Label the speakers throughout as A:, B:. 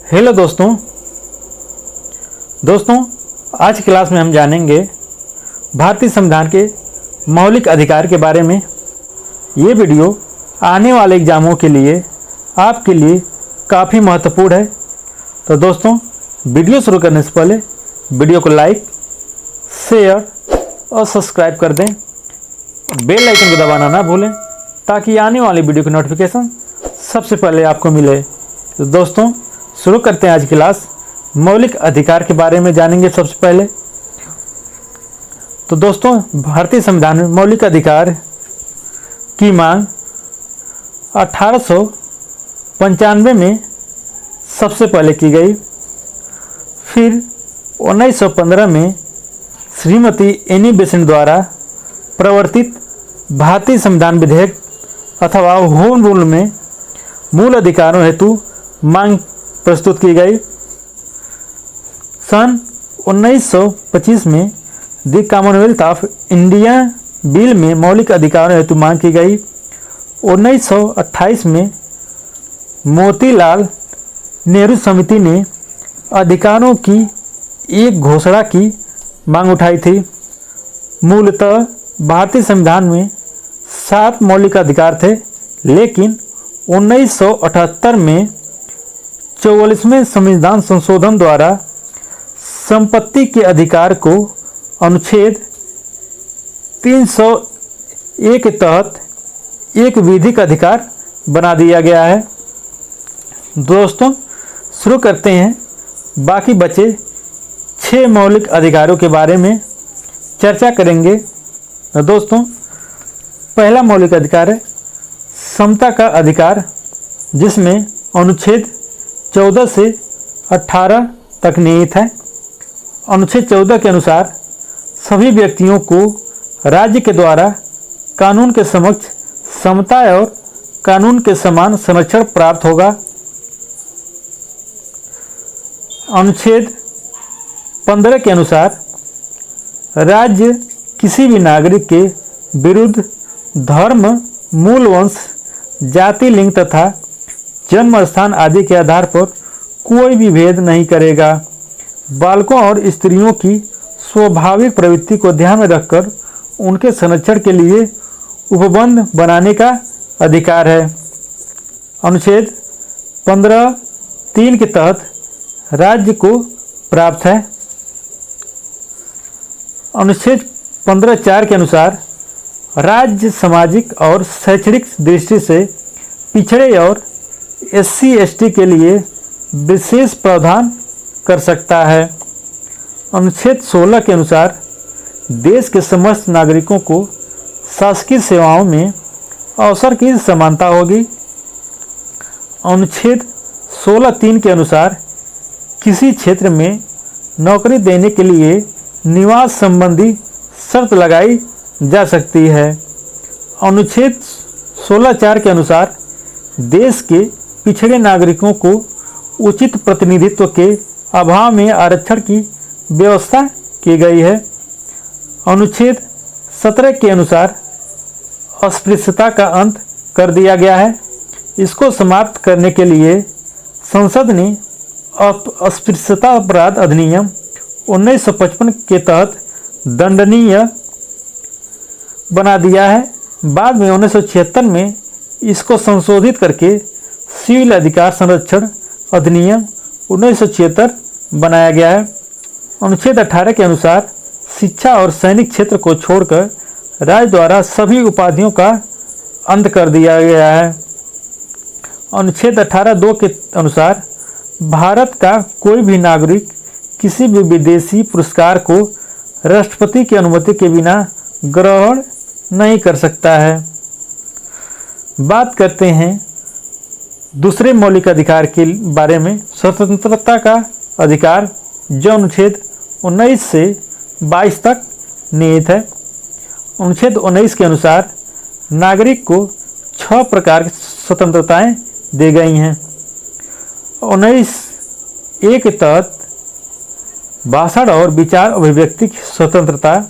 A: Hello दोस्तों आज की क्लास में हम जानेंगे भारतीय संविधान के मौलिक अधिकार के बारे में। ये वीडियो आने वाले एग्जामों के लिए आपके लिए काफ़ी महत्वपूर्ण है। तो दोस्तों वीडियो शुरू करने से पहले वीडियो को लाइक, शेयर और सब्सक्राइब कर दें। बेल आइकन को दबाना ना भूलें ताकि आने वाली वीडियो की नोटिफिकेशन सबसे पहले आपको मिले। तो दोस्तों शुरू करते हैं आज की क्लास। मौलिक अधिकार के बारे में जानेंगे सबसे पहले। तो दोस्तों भारतीय संविधान में मौलिक अधिकार की मांग 1895 में सबसे पहले की गई। फिर 1915 में श्रीमती एनी बेसेंट द्वारा प्रवर्तित भारतीय संविधान विधेयक अथवा होम रूल में मूल अधिकारों हेतु मांग प्रस्तुत की गई। सन 1925 में the Commonwealth of India bill में मौलिक अधिकारों हेतु मांग की गई। 1928 में मोतीलाल नेहरू समिति ने अधिकारों की एक घोषणा की मांग उठाई थी। मूलतः भारतीय संविधान में 7 मौलिक अधिकार थे, लेकिन 1978 में 44वें संविधान संशोधन द्वारा संपत्ति के अधिकार को अनुच्छेद 301 के तहत एक विधिक अधिकार बना दिया गया है। दोस्तों शुरू करते हैं बाकी बचे 6 मौलिक अधिकारों के बारे में चर्चा करेंगे। तो दोस्तों पहला मौलिक अधिकार है समता का अधिकार, जिसमें अनुच्छेद 14 से 18 तक निहित है। अनुच्छेद 14 के अनुसार सभी व्यक्तियों को राज्य के द्वारा कानून के समक्ष समता और कानून के समान संरक्षण प्राप्त होगा। अनुच्छेद 15 के अनुसार राज्य किसी भी नागरिक के विरुद्ध धर्म, मूल वंश, जाति, लिंग तथा जन्म स्थान आदि के आधार पर कोई भी भेद नहीं करेगा। बालकों और स्त्रियों की स्वाभाविक प्रवृत्ति को ध्यान में रखकर उनके संरक्षण के लिए उपबंध बनाने का अधिकार है। अनुच्छेद 15(3) के तहत राज्य को प्राप्त है। अनुच्छेद 15(4) के अनुसार राज्य सामाजिक और शैक्षणिक दृष्टि से पिछड़े और SC/ST के लिए विशेष प्रावधान कर सकता है। अनुच्छेद 16 के अनुसार देश के समस्त नागरिकों को शासकीय सेवाओं में अवसर की समानता होगी। अनुच्छेद 16(3) के अनुसार किसी क्षेत्र में नौकरी देने के लिए निवास संबंधी शर्त लगाई जा सकती है। अनुच्छेद 16(4) के अनुसार देश के पिछड़े नागरिकों को उचित प्रतिनिधित्व के अभाव में आरक्षण की व्यवस्था की गई है। अनुच्छेद 17 के अनुसार अस्पृश्यता का अंत कर दिया गया है। इसको समाप्त करने के लिए संसद ने अस्पृश्यता अपराध अधिनियम 1955 के तहत दंडनीय बना दिया है। बाद में 1976 में इसको संशोधित करके सिविल अधिकार संरक्षण अधिनियम 1976 बनाया गया है। अनुच्छेद 18 के अनुसार शिक्षा और सैनिक क्षेत्र को छोड़कर राज्य द्वारा सभी उपाधियों का अंत कर दिया गया है। अनुच्छेद 18(2) के अनुसार भारत का कोई भी नागरिक किसी भी विदेशी पुरस्कार को राष्ट्रपति की अनुमति के बिना ग्रहण नहीं कर सकता है। बात करते हैं दूसरे मौलिक अधिकार के बारे में, स्वतंत्रता का अधिकार, जो अनुच्छेद 19 से 22 तक निहित है। अनुच्छेद 19 के अनुसार नागरिक को 6 प्रकार की स्वतंत्रताएं दी गई हैं। 19(1) के तहत भाषण और विचार अभिव्यक्ति की स्वतंत्रता।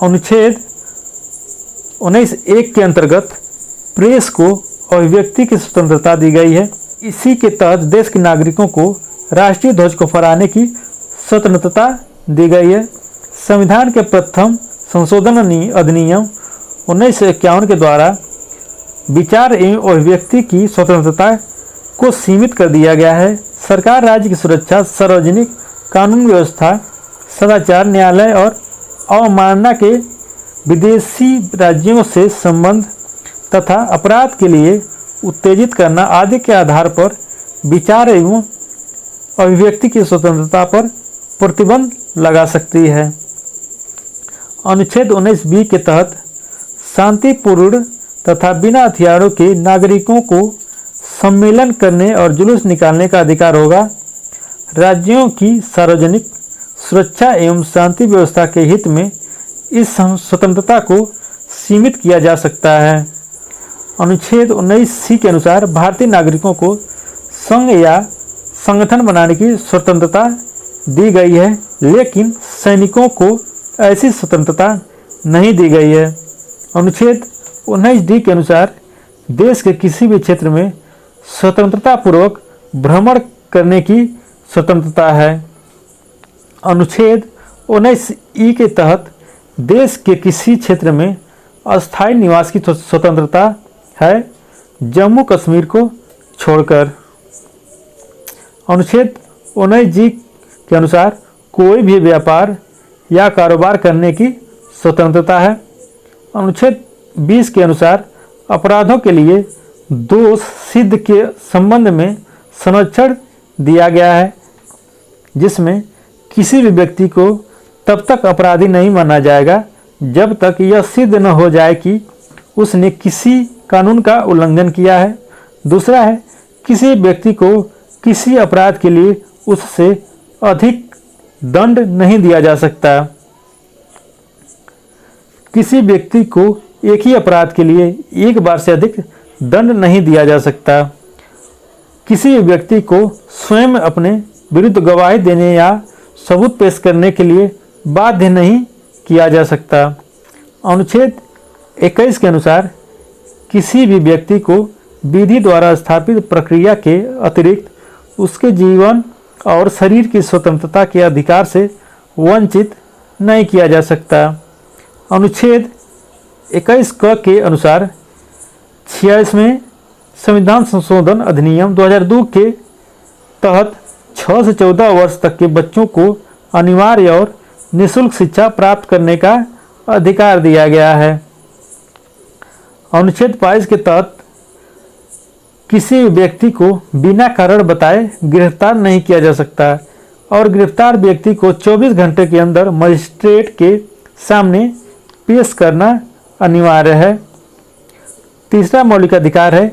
A: अनुच्छेद 19(1) के अंतर्गत प्रेस को अभिव्यक्ति की स्वतंत्रता दी गई है। इसी के तहत देश के नागरिकों को राष्ट्रीय ध्वज को फहराने की स्वतंत्रता दी गई है। संविधान के प्रथम संशोधन अधिनियम 1951 के द्वारा विचार एवं अभिव्यक्ति की स्वतंत्रता को सीमित कर दिया गया है। सरकार राज्य की सुरक्षा, सार्वजनिक कानून व्यवस्था, सदाचार, न्यायालय और अवमानना के विदेशी राज्यों से संबंध तथा अपराध के लिए उत्तेजित करना आदि के आधार पर विचार एवं अभिव्यक्ति की स्वतंत्रता पर प्रतिबंध लगा सकती है। अनुच्छेद 19B के तहत शांतिपूर्ण तथा बिना हथियारों के नागरिकों को सम्मेलन करने और जुलूस निकालने का अधिकार होगा। राज्यों की सार्वजनिक सुरक्षा एवं शांति व्यवस्था के हित में इस स्वतंत्रता को सीमित किया जा सकता है। अनुच्छेद 19C के अनुसार भारतीय नागरिकों को संघ या संगठन बनाने की स्वतंत्रता दी गई है, लेकिन सैनिकों को ऐसी स्वतंत्रता नहीं दी गई है। अनुच्छेद 19D के अनुसार देश के किसी भी क्षेत्र में स्वतंत्रता पूर्वक भ्रमण करने की स्वतंत्रता है। अनुच्छेद 19E के तहत देश के किसी क्षेत्र में अस्थायी निवास की स्वतंत्रता है, जम्मू कश्मीर को छोड़कर। अनुच्छेद 19G के अनुसार कोई भी व्यापार या कारोबार करने की स्वतंत्रता है। अनुच्छेद 20 के अनुसार अपराधों के लिए दोष सिद्ध के संबंध में संरक्षण दिया गया है, जिसमें किसी भी व्यक्ति को तब तक अपराधी नहीं माना जाएगा जब तक यह सिद्ध न हो जाए कि उसने किसी कानून का उल्लंघन किया है। दूसरा है, किसी व्यक्ति को किसी अपराध के लिए उससे अधिक दंड नहीं दिया जा सकता। किसी व्यक्ति को एक ही अपराध के लिए एक बार से अधिक दंड नहीं दिया जा सकता। किसी व्यक्ति को स्वयं अपने विरुद्ध गवाही देने या सबूत पेश करने के लिए बाध्य नहीं किया जा सकता। अनुच्छेद 21 के अनुसार किसी भी व्यक्ति को विधि द्वारा स्थापित प्रक्रिया के अतिरिक्त उसके जीवन और शरीर की स्वतंत्रता के अधिकार से वंचित नहीं किया जा सकता। अनुच्छेद 21 क के अनुसार 46वें संविधान संशोधन अधिनियम 2002 के तहत 6 से 14 वर्ष तक के बच्चों को अनिवार्य और निःशुल्क शिक्षा प्राप्त करने का अधिकार दिया गया है। अनुच्छेद 22 के तहत किसी व्यक्ति को बिना कारण बताए गिरफ्तार नहीं किया जा सकता और गिरफ्तार व्यक्ति को 24 घंटे के अंदर मजिस्ट्रेट के सामने पेश करना अनिवार्य है। तीसरा मौलिक अधिकार है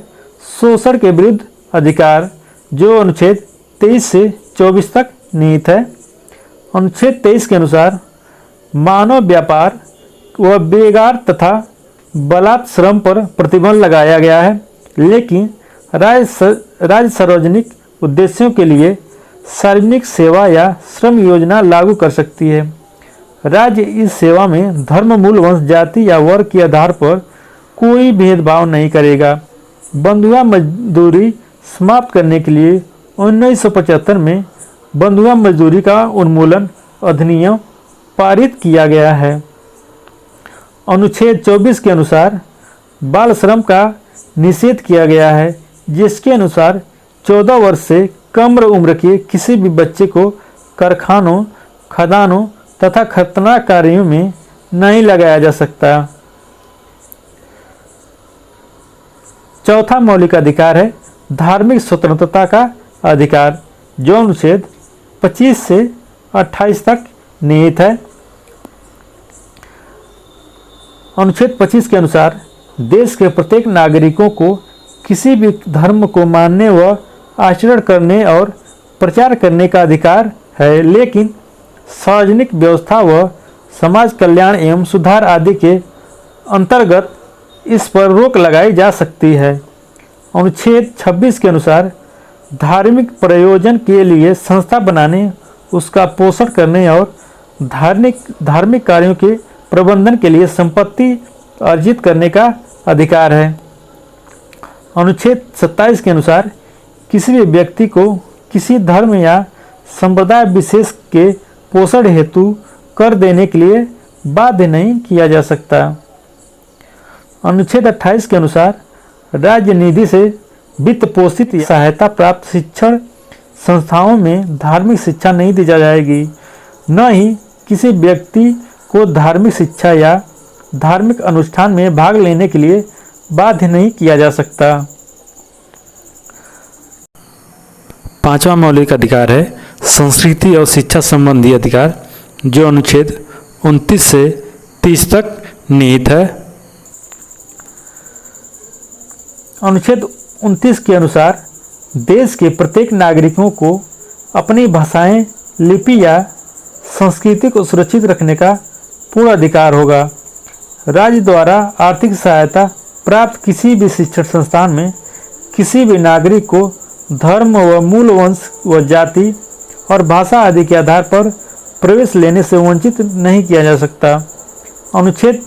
A: शोषण के विरुद्ध अधिकार, जो अनुच्छेद 23 से 24 तक निहित है। अनुच्छेद 23 के अनुसार मानव व्यापार व बेगार तथा बलात् श्रम पर प्रतिबंध लगाया गया है, लेकिन राज्य सार्वजनिक उद्देश्यों के लिए सार्वजनिक सेवा या श्रम योजना लागू कर सकती है। राज्य इस सेवा में धर्म, मूल, वंश, जाति या वर्ग के आधार पर कोई भेदभाव नहीं करेगा। बंधुआ मजदूरी समाप्त करने के लिए 1975 में बंधुआ मजदूरी का उन्मूलन अधिनियम पारित किया गया है। अनुच्छेद 24 के अनुसार बाल श्रम का निषेध किया गया है, जिसके अनुसार 14 वर्ष से कम उम्र के किसी भी बच्चे को कारखानों, खदानों तथा खतरनाक कार्यों में नहीं लगाया जा सकता। चौथा मौलिक अधिकार है धार्मिक स्वतंत्रता का अधिकार, जो अनुच्छेद 25 से 28 तक निहित है। अनुच्छेद 25 के अनुसार देश के प्रत्येक नागरिकों को किसी भी धर्म को मानने व आचरण करने और प्रचार करने का अधिकार है, लेकिन सार्वजनिक व्यवस्था व समाज कल्याण एवं सुधार आदि के अंतर्गत इस पर रोक लगाई जा सकती है। अनुच्छेद 26 के अनुसार धार्मिक प्रयोजन के लिए संस्था बनाने, उसका पोषण करने और धार्मिक कार्यों के प्रबंधन के लिए संपत्ति अर्जित करने का अधिकार है। अनुच्छेद 27 के अनुसार किसी भी व्यक्ति को किसी धर्म या संप्रदाय विशेष के पोषण हेतु कर देने के लिए बाध्य नहीं किया जा सकता। अनुच्छेद 28 के अनुसार राज्य निधि से वित्त पोषित सहायता प्राप्त शिक्षण संस्थाओं में धार्मिक शिक्षा नहीं दी जाएगी, न ही किसी व्यक्ति को धार्मिक शिक्षा या धार्मिक अनुष्ठान में भाग लेने के लिए बाध्य नहीं किया जा सकता।
B: पांचवा मौलिक अधिकार है संस्कृति और शिक्षा संबंधी अधिकार, जो अनुच्छेद 29 से 30 तक निहित है।
A: अनुच्छेद 29 के अनुसार देश के प्रत्येक नागरिकों को अपनी भाषाएं, लिपि या संस्कृति को सुरक्षित रखने का पूर्ण अधिकार होगा। राज्य द्वारा आर्थिक सहायता प्राप्त किसी भी शिक्षण संस्थान में किसी भी नागरिक को धर्म व मूल वंश व जाति और भाषा आदि के आधार पर प्रवेश लेने से वंचित नहीं किया जा सकता। अनुच्छेद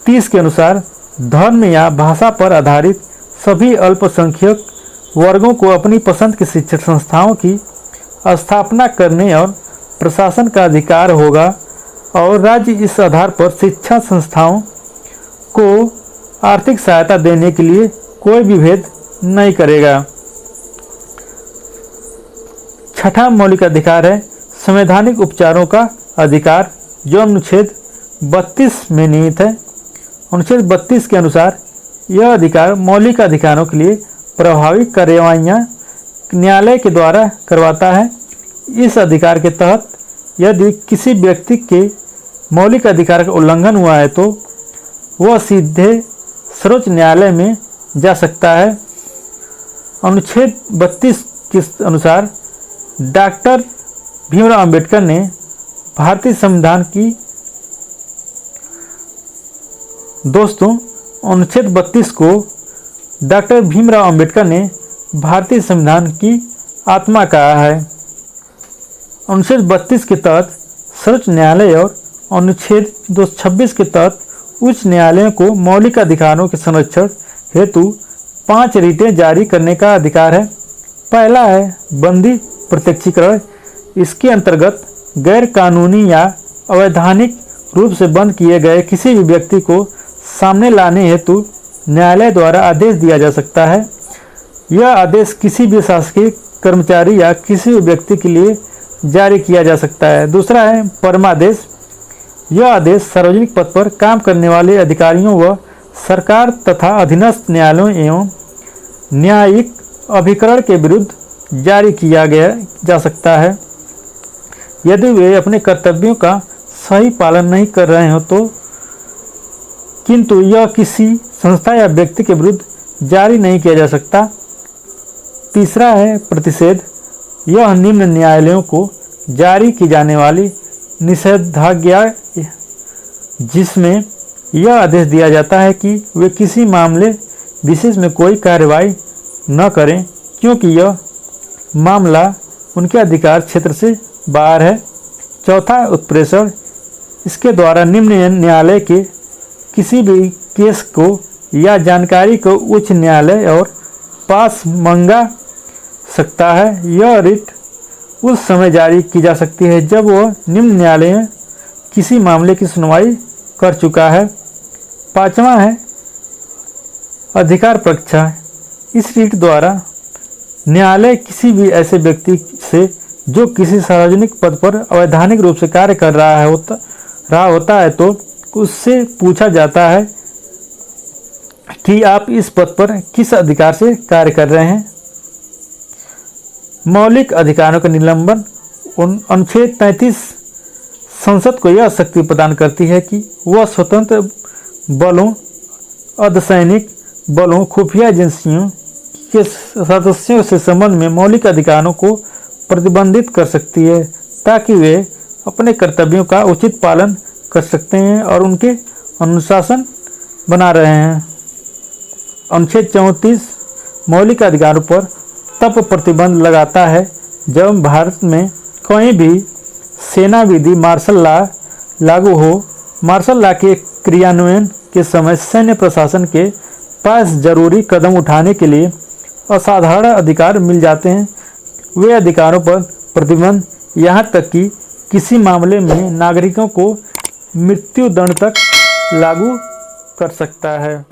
A: 30 के अनुसार धर्म या भाषा पर आधारित सभी अल्पसंख्यक वर्गों को अपनी पसंद की शिक्षण संस्थाओं की स्थापना करने और प्रशासन का अधिकार होगा और राज्य इस आधार पर शिक्षा संस्थाओं को आर्थिक सहायता देने के लिए कोई भी भेद नहीं करेगा। छठा मौलिक अधिकार है संवैधानिक उपचारों का अधिकार, जो अनुच्छेद 32 में निहित है। अनुच्छेद 32 के अनुसार यह अधिकार मौलिक अधिकारों के लिए प्रभावी कार्रवाइयाँ न्यायालय के द्वारा करवाता है। इस अधिकार के तहत यदि किसी व्यक्ति के मौलिक अधिकार का उल्लंघन हुआ है तो वह सीधे सर्वोच्च न्यायालय में जा सकता है। अनुच्छेद 32 के अनुसार डॉक्टर भीमराव अंबेडकर ने भारतीय संविधान की अनुच्छेद 32 को डॉक्टर भीमराव अंबेडकर ने भारतीय संविधान की आत्मा कहा है। अनुच्छेद 32 के तहत सर्वोच्च न्यायालय और अनुच्छेद 226 के तहत उच्च न्यायालयों को मौलिक अधिकारों के संरक्षण हेतु 5 रीटें जारी करने का अधिकार है। पहला है बंदी प्रत्यक्षीकरण। इसके अंतर्गत गैर कानूनी या अवैधानिक रूप से बंद किए गए किसी भी व्यक्ति को सामने लाने हेतु न्यायालय द्वारा आदेश दिया जा सकता है। यह आदेश किसी भी शासकीय कर्मचारी या किसी भी व्यक्ति के लिए जारी किया जा सकता है। दूसरा है परमादेश। यह आदेश सार्वजनिक पद पर काम करने वाले अधिकारियों व सरकार तथा अधीनस्थ न्यायालयों एवं न्यायिक अभिकरण के विरुद्ध जारी किया जा सकता है यदि वे अपने कर्तव्यों का सही पालन नहीं कर रहे हो तो, किंतु यह किसी संस्था या व्यक्ति के विरुद्ध जारी नहीं किया जा सकता। तीसरा है प्रतिषेध। यह निम्न न्यायालयों को जारी की जाने वाली निषेधाज्ञा, जिसमें यह आदेश दिया जाता है कि वे किसी मामले विशेष में कोई कार्रवाई न करें क्योंकि यह मामला उनके अधिकार क्षेत्र से बाहर है। चौथा उत्प्रेषण। इसके द्वारा निम्न न्यायालय के किसी भी केस को या जानकारी को उच्च न्यायालय और पास मंगा सकता है। यह रिट उस समय जारी की जा सकती है जब वह निम्न न्यायालय में किसी मामले की सुनवाई कर चुका है। पांचवा है अधिकार परीक्षा। इस रिट द्वारा न्यायालय किसी भी ऐसे व्यक्ति से जो किसी सार्वजनिक पद पर अवैधानिक रूप से कार्य कर रहा होता है तो उससे पूछा जाता है कि आप इस पद पर किस अधिकार से कार्य कर रहे हैं। मौलिक अधिकारों का निलंबन। अनुच्छेद 33 संसद को यह शक्ति प्रदान करती है कि वह स्वतंत्र बलों, अर्धसैनिक बलों, खुफिया एजेंसियों के सदस्यों से संबंध में मौलिक अधिकारों को प्रतिबंधित कर सकती है ताकि वे अपने कर्तव्यों का उचित पालन कर सकते हैं और उनके अनुशासन बना रहे हैं। अनुच्छेद 34 मौलिक अधिकारों पर तब प्रतिबंध लगाता है जब भारत में कोई भी सेना विधि मार्शल लॉ लागू हो। मार्शल लॉ के क्रियान्वयन के समय सैन्य प्रशासन के पास जरूरी कदम उठाने के लिए असाधारण अधिकार मिल जाते हैं। वे अधिकारों पर प्रतिबंध यहाँ तक कि किसी मामले में नागरिकों को मृत्युदंड तक लागू कर सकता है।